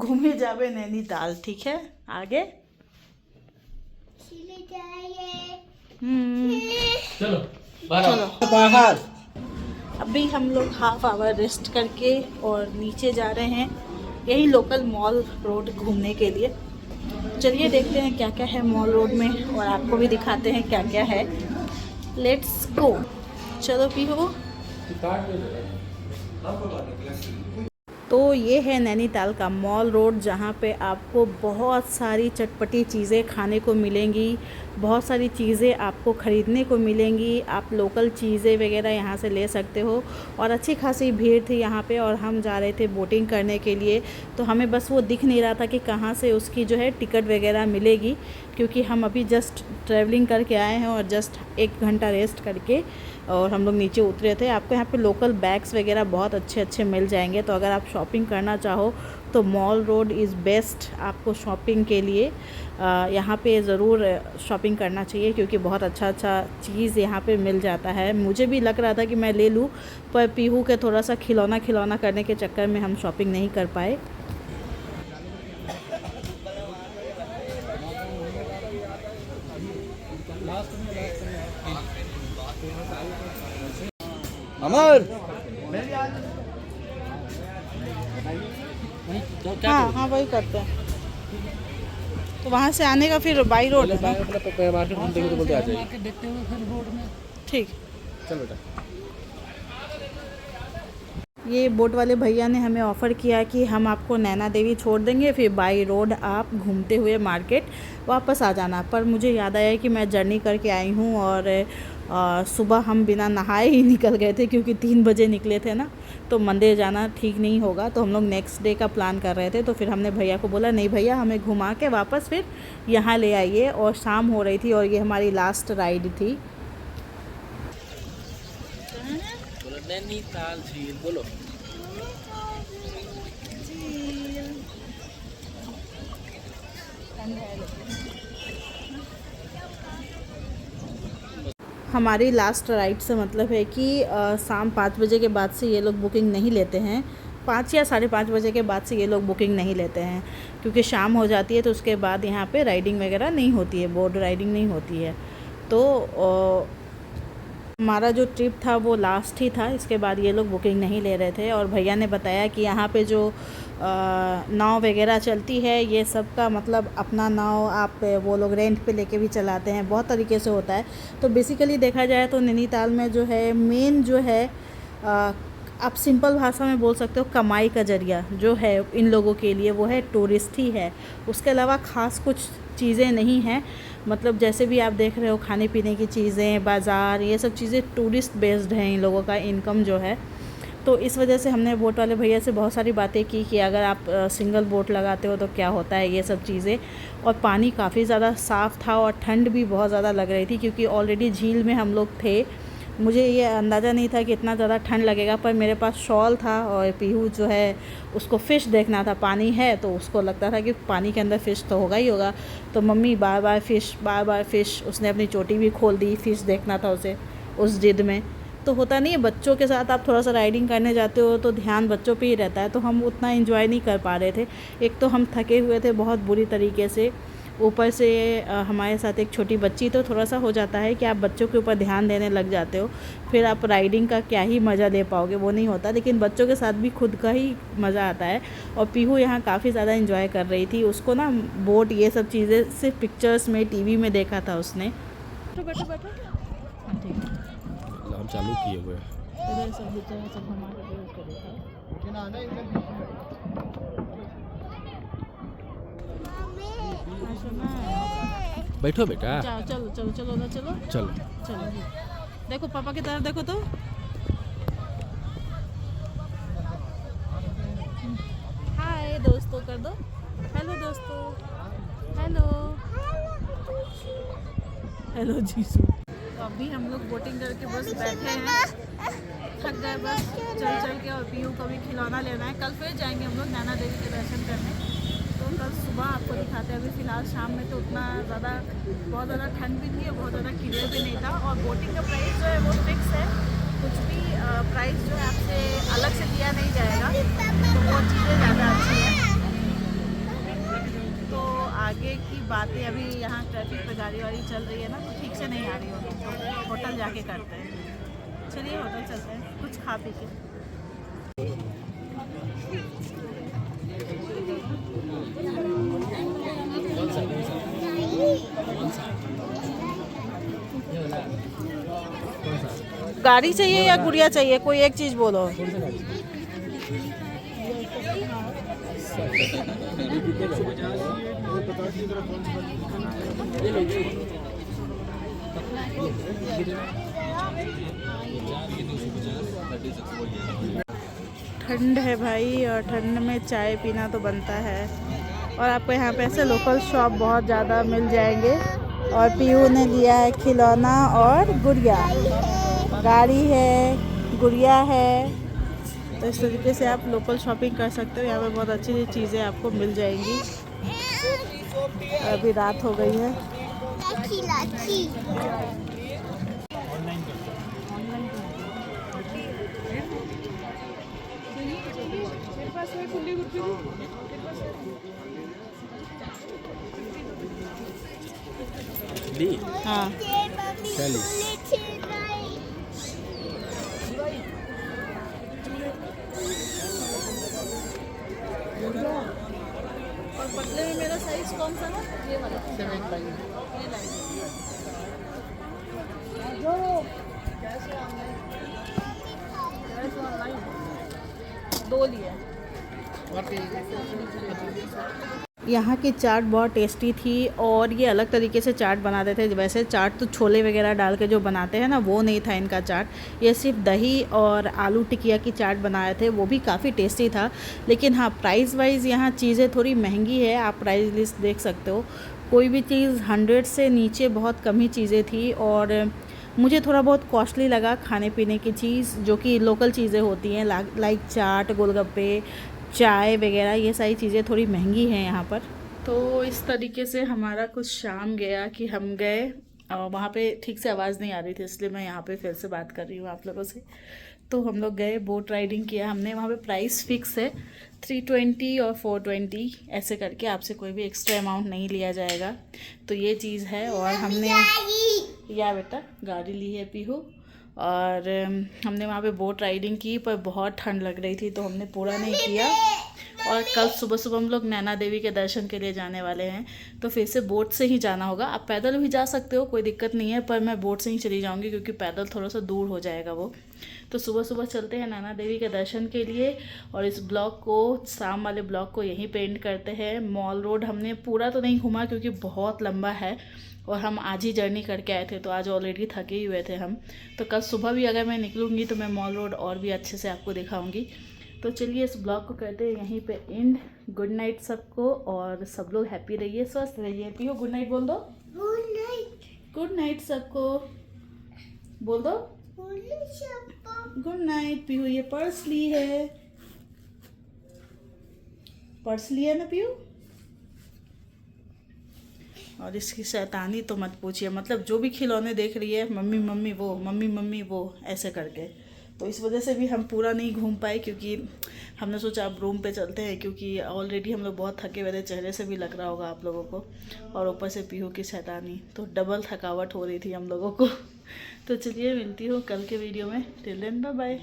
घूमे जावे नैनीताल, ठीक है। आगे चलो चलो बाहर। अभी हम लोग हाफ आवर रेस्ट करके और नीचे जा रहे हैं, यही लोकल मॉल रोड घूमने के लिए। चलिए देखते हैं क्या क्या है मॉल रोड में और आपको भी दिखाते हैं क्या क्या है। Let's go. चलो पीहू। तो ये है नैनीताल का मॉल रोड, जहाँ पे आपको बहुत सारी चटपटी चीज़ें खाने को मिलेंगी, बहुत सारी चीज़ें आपको ख़रीदने को मिलेंगी। आप लोकल चीज़ें वगैरह यहाँ से ले सकते हो। और अच्छी खासी भीड़ थी यहाँ पे और हम जा रहे थे बोटिंग करने के लिए, तो हमें बस वो दिख नहीं रहा था कि कहाँ से उसकी जो है टिकट वगैरह मिलेगी, क्योंकि हम अभी जस्ट ट्रैवलिंग करके आए हैं और जस्ट 1 घंटा रेस्ट करके और हम लोग नीचे उतरे थे। आपको यहाँ पे लोकल बैग्स वगैरह बहुत अच्छे अच्छे मिल जाएंगे, तो अगर आप शॉपिंग करना चाहो तो मॉल रोड इज़ बेस्ट आपको शॉपिंग के लिए। यहाँ पे ज़रूर शॉपिंग करना चाहिए, क्योंकि बहुत अच्छा अच्छा चीज़ यहाँ पे मिल जाता है। मुझे भी लग रहा था कि मैं ले लूँ, पर पीहू के थोड़ा सा खिलौना करने के चक्कर में हम शॉपिंग नहीं कर पाए। अमर हाँ हाँ वही करते हैं। तो वहाँ से आने का फिर बाई रोड है। मार्केट घूमते हुए तो बोलते आ जाइए। देखते हुए फिर रोड में। ठीक। चलो बेटा। ये बोट वाले भैया ने हमें ऑफ़र किया कि हम आपको नैना देवी छोड़ देंगे, फिर बाई रोड आप घूमते हुए मार्केट वापस आ जाना। पर मुझे याद आया कि मैं जर्नी करके आई हूँ और सुबह हम बिना नहाए ही निकल गए थे, क्योंकि 3 बजे निकले थे ना, तो मंदिर जाना ठीक नहीं होगा। तो हम लोग नेक्स्ट डे का प्लान कर रहे थे, तो फिर हमने भैया को बोला नहीं भैया, हमें घुमा के वापस फिर यहाँ ले आइए। और शाम हो रही थी और ये हमारी लास्ट राइड थी। नैनीताल झील बोलो। हमारी लास्ट राइड से मतलब है कि शाम 5 बजे के बाद से ये लोग बुकिंग नहीं लेते हैं। 5 या 5:30 बजे के बाद से ये लोग बुकिंग नहीं लेते हैं, क्योंकि शाम हो जाती है तो उसके बाद यहाँ पे राइडिंग वगैरह नहीं होती है, बोट राइडिंग नहीं होती है। तो हमारा जो ट्रिप था वो लास्ट ही था, इसके बाद ये लोग बुकिंग नहीं ले रहे थे। और भैया ने बताया कि यहाँ पे जो नाव वगैरह चलती है, ये सब का मतलब अपना नाव आप वो लोग रेंट पे लेके भी चलाते हैं, बहुत तरीके से होता है। तो बेसिकली देखा जाए तो नैनीताल में जो है मेन जो है आप सिंपल भाषा में बोल सकते हो कमाई का ज़रिया जो है इन लोगों के लिए, वो है टूरिस्ट ही है। उसके अलावा ख़ास कुछ चीज़ें नहीं हैं। मतलब जैसे भी आप देख रहे हो खाने पीने की चीज़ें, बाज़ार, ये सब चीज़ें टूरिस्ट बेस्ड हैं इन लोगों का इनकम जो है। तो इस वजह से हमने बोट वाले भैया से बहुत सारी बातें की कि अगर आप सिंगल बोट लगाते हो तो क्या होता है, ये सब चीज़ें। और पानी काफ़ी ज़्यादा साफ़ था और ठंड भी बहुत ज़्यादा लग रही थी, क्योंकि ऑलरेडी झील में हम लोग थे। मुझे ये अंदाज़ा नहीं था कि इतना ज़्यादा ठंड लगेगा, पर मेरे पास शॉल था और पीहू जो है उसको फ़िश देखना था, पानी है तो उसको लगता था कि पानी के अंदर फ़िश तो होगा ही होगा। तो मम्मी बार बार फ़िश, उसने अपनी चोटी भी खोल दी, फ़िश देखना था उसे उस जिद में। तो होता नहीं है, बच्चों के साथ आप थोड़ा सा राइडिंग करने जाते हो तो ध्यान बच्चों पे ही रहता है, तो हम उतना एंजॉय नहीं कर पा रहे थे। एक तो हम थके हुए थे बहुत बुरी तरीके से, ऊपर से हमारे साथ एक छोटी बच्ची, तो थोड़ा सा हो जाता है कि आप बच्चों के ऊपर ध्यान देने लग जाते हो, फिर आप राइडिंग का क्या ही मज़ा ले पाओगे, वो नहीं होता। लेकिन बच्चों के साथ भी खुद का ही मज़ा आता है। और पीहू यहाँ काफ़ी ज़्यादा एंजॉय कर रही थी, उसको ना बोट ये सब चीज़ें सिर्फ पिक्चर्स में, टीवी में देखा था उसने। बैठो बैठो ठीक है। हम चालू किए हुए इधर सब घुमा के देखा। बैठो बेटा। चलो चलो चलो ना चलो चलो चलो। देखो पापा की तरफ देखो तो। हाय दोस्तों कर दो, हेलो दोस्तों, हेलो हेलो जीसू। तो अभी हम लोग बोटिंग करके बस बैठे हैं, थक गए बस चल के। और पीहू को भी खिलौना लेना है, कल फिर जाएंगे हम लोग नैना देवी के दर्शन करने। तो कल सुबह आपको दिखाते हैं। अभी फ़िलहाल शाम में तो उतना ज़्यादा बहुत ज़्यादा ठंड भी थी और बहुत ज़्यादा क्लियर भी नहीं था। और बोटिंग का प्राइस जो है वो फिक्स है, कुछ भी प्राइस जो है आपसे अलग से दिया नहीं जाएगा, तो वो चीज़ें ज़्यादा अच्छी है। बातें अभी यहाँ ट्रैफिक पे गाड़ी वाड़ी चल रही है ना, तो ठीक से नहीं आ रही होगी, तो होटल जाके करते हैं। चलिए होटल चलते हैं कुछ खा पी के। गाड़ी चाहिए या गुड़िया चाहिए, कोई एक चीज़ बोलो। ठंड है भाई, और ठंड में चाय पीना तो बनता है। और आपको यहाँ पे ऐसे लोकल शॉप बहुत ज़्यादा मिल जाएंगे। और पीयू ने लिया है खिलौना और गुड़िया, गाड़ी है, गुड़िया है। तो इस तरीके से आप लोकल शॉपिंग कर सकते हो। यहाँ पे बहुत अच्छी चीज़ें आपको मिल जाएंगी। अभी रात हो गई है। हाँ और पतले में मेरा साइज कौन सा है? ये वाला 7 दो लिए। यहाँ की चाट बहुत टेस्टी थी, और ये अलग तरीके से चाट बनाते थे। वैसे चाट तो छोले वगैरह डाल के जो बनाते हैं ना, वो नहीं था इनका चाट। ये सिर्फ दही और आलू टिकिया की चाट बनाए थे, वो भी काफ़ी टेस्टी था। लेकिन हाँ, प्राइस वाइज यहाँ चीज़ें थोड़ी महंगी है। आप प्राइस लिस्ट देख सकते हो, कोई भी चीज़ 100 से नीचे बहुत कम ही चीज़ें थी। और मुझे थोड़ा बहुत कॉस्टली लगा खाने पीने की चीज़, जो कि लोकल चीज़ें होती हैं, लाइक चाट, गोलगप्पे, चाय वगैरह, ये सारी चीज़ें थोड़ी महंगी हैं यहाँ पर। तो इस तरीके से हमारा कुछ शाम गया कि हम गए, और वहाँ पे ठीक से आवाज़ नहीं आ रही थी, इसलिए मैं यहाँ पे फिर से बात कर रही हूँ आप लोगों से। तो हम लोग गए, बोट राइडिंग किया हमने। वहाँ पे प्राइस फिक्स है 320 और 420 ऐसे करके, आपसे कोई भी एक्स्ट्रा अमाउंट नहीं लिया जाएगा। तो ये चीज़ है। और हमने या बेटा गाड़ी ली है पीहू, और हमने वहाँ पे बोट राइडिंग की, पर बहुत ठंड लग रही थी तो हमने पूरा नहीं किया। और कल सुबह सुबह हम लोग नैना देवी के दर्शन के लिए जाने वाले हैं, तो फिर से बोट से ही जाना होगा। आप पैदल भी जा सकते हो, कोई दिक्कत नहीं है, पर मैं बोट से ही चली जाऊंगी क्योंकि पैदल थोड़ा सा दूर हो जाएगा वो। तो सुबह सुबह चलते हैं नैना देवी के दर्शन के लिए। और इस ब्लॉग को, शाम वाले ब्लॉग को यहीं पे एंड करते हैं। मॉल रोड हमने पूरा तो नहीं घूमा क्योंकि बहुत लंबा है, और हम आज ही जर्नी करके आए थे, तो आज ऑलरेडी थके ही हुए थे हम। तो कल सुबह भी अगर मैं निकलूँगी तो मैं मॉल रोड और भी अच्छे से आपको दिखाऊंगी। तो चलिए इस ब्लॉग को करते हैं यहीं पे एंड। गुड नाइट सबको, और सब लोग हैप्पी रहिए, स्वस्थ रहिए। पीहू गुड नाइट बोल दो। Good night. गुड नाइट सबको बोल दो। Good night. पीहू ये पर्स ली है, पर्स लिया ना पीहू। और इसकी शैतानी तो मत पूछिए, मतलब जो भी खिलौने देख रही है, मम्मी मम्मी वो, मम्मी मम्मी वो, ऐसे करके। तो इस वजह से भी हम पूरा नहीं घूम पाए, क्योंकि हमने सोचा अब रूम पे चलते हैं, क्योंकि ऑलरेडी हम लोग बहुत थके हुए थे, चेहरे से भी लग रहा होगा आप लोगों को। और ऊपर से पीहू की शैतानी, तो डबल थकावट हो रही थी हम लोगों को। तो चलिए मिलती हूँ कल के वीडियो में। Till then bye bye.